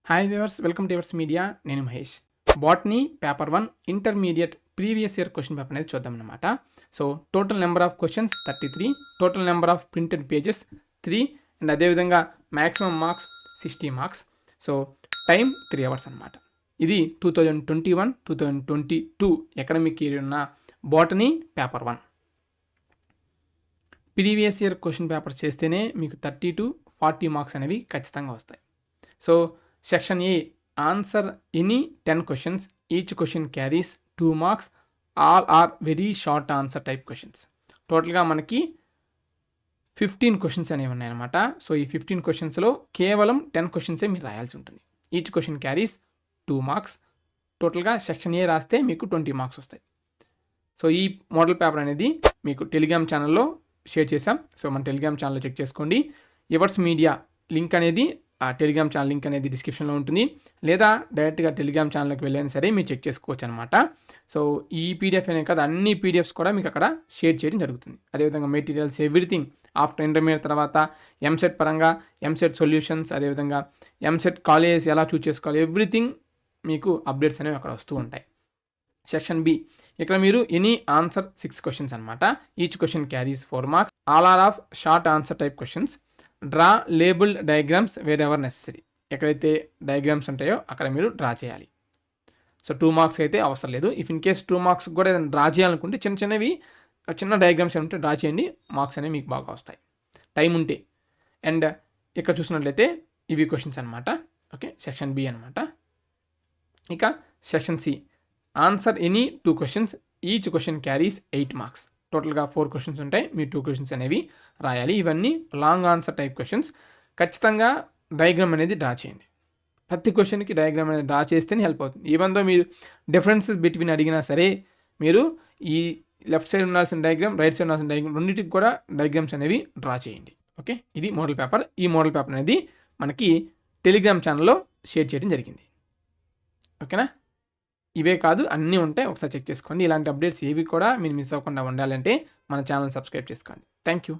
Hi viewers, welcome to Evers media. నేను Mahesh. Botany paper 1 intermediate previous year question paper అనేది చూద్దాం అనమాట. So total number of questions 33, total number of printed pages 3 and అదేవిధంగా maximum marks 60 marks. So time 3 hours అనమాట. ఇది 2021-2022 academic year ఉన్న botany paper 1 previous year question paper చేస్తేనే మీకు 30 to 40 marks అనేవి ఖచ్చితంగా వస్తాయి. So section A, answer any 10 questions, each question carries 2 marks, all are very short answer type questions. టోటల్గా మనకి 15 క్వశ్చన్స్ అనేవి ఉన్నాయన్నమాట. సో ఈ 15 క్వశ్చన్స్లో కేవలం 10 క్వశ్చన్సే మీరు రాయాల్సి ఉంటుంది. Each question carries 2 marks. టోటల్గా సెక్షన్ ఏ రాస్తే మీకు 20 మార్క్స్ వస్తాయి. సో ఈ మోడల్ పేపర్ అనేది మీకు టెలిగ్రామ్ ఛానల్లో షేర్ చేశాం. సో మన టెలిగ్రామ్ ఛానల్లో చెక్ చేసుకోండి. ఎవర్స్ మీడియా లింక్ అనేది, ఆ టెలిగ్రామ్ ఛానల్ లింక్ అనేది డిస్క్రిప్షన్లో ఉంటుంది, లేదా డైరెక్ట్గా టెలిగ్రామ్ ఛానల్కి వెళ్ళైనా సరే మీరు చెక్ చేసుకోవచ్చు అనమాట. సో ఈ పీడిఎఫ్ అనే కాదు, అన్ని పీడిఎఫ్స్ కూడా మీకు అక్కడ షేర్ చేయడం జరుగుతుంది. అదేవిధంగా మెటీరియల్స్ ఎవ్రీథింగ్ ఆఫ్టర్ ఇంటర్మీడియట్ తర్వాత ఎంసెట్ పరంగా ఎంసెట్ సొల్యూషన్స్, అదేవిధంగా ఎంసెట్ కాలేజ్ ఎలా చూస్ చేసుకోవాలి, ఎవ్రీథింగ్ మీకు అప్డేట్స్ అనేవి అక్కడ వస్తూ ఉంటాయి. సెక్షన్ బి, ఇక్కడ మీరు ఎనీ ఆన్సర్ 6 క్వశ్చన్స్ అనమాట. Each question carries 4 marks, all are of short answer type questions. Draw labelled diagrams wherever necessary. ఎక్కడైతే డయాగ్రామ్స్ ఉంటాయో అక్కడ మీరు డ్రా చేయాలి. సో 2 మార్క్స్ అయితే అవసరం లేదు. ఇఫ్ ఇన్ కేస్ 2 మార్క్స్ కూడా ఏదైనా డ్రా చేయాలనుకుంటే చిన్న డయాగ్రామ్స్ ఏమంటే డ్రా చేయండి, మార్క్స్ అనేవి మీకు బాగా వస్తాయి టైం ఉంటే. అండ్ ఇక్కడ చూసినట్లయితే ఇవి క్వశ్చన్స్ అనమాట. ఓకే, సెక్షన్ బి అనమాట. ఇక section C, answer any 2 questions, each question carries 8 marks. టోటల్గా 4 క్వశ్చన్స్ ఉంటాయి, మీ 2 క్వశ్చన్స్ అనేవి రాయాలి. ఇవన్నీ లాంగ్ ఆన్సర్ టైప్ క్వశ్చన్స్. ఖచ్చితంగా డయాగ్రామ్ అనేది డ్రా చేయండి. ప్రతి క్వశ్చన్కి డయాగ్రామ్ అనేది డ్రా చేస్తేనే హెల్ప్ అవుతుంది. ఈవెన్ దో మీరు డిఫరెన్సెస్ బిట్వీన్ అడిగినా సరే, మీరు ఈ లెఫ్ట్ సైడ్ ఉండాల్సిన డయాగ్రామ్, రైట్ సైడ్ ఉండాల్సిన డయాగ్రామ్, రెండింటికి కూడా డయాగ్రామ్స్ అనేవి డ్రా చేయండి. ఓకే, ఇది మోడల్ పేపర్. ఈ మోడల్ పేపర్ అనేది మనకి టెలిగ్రామ్ ఛానల్లో షేర్ చేయడం జరిగింది. ఓకేనా, ఇవే కాదు అన్నీ ఉంటాయి, ఒకసారి చెక్ చేసుకోండి. ఇలాంటి అప్డేట్స్ ఏవి కూడా మీరు మిస్ అవ్వకుండా ఉండాలంటే మన ఛానల్ సబ్స్క్రైబ్ చేసుకోండి. Thank you.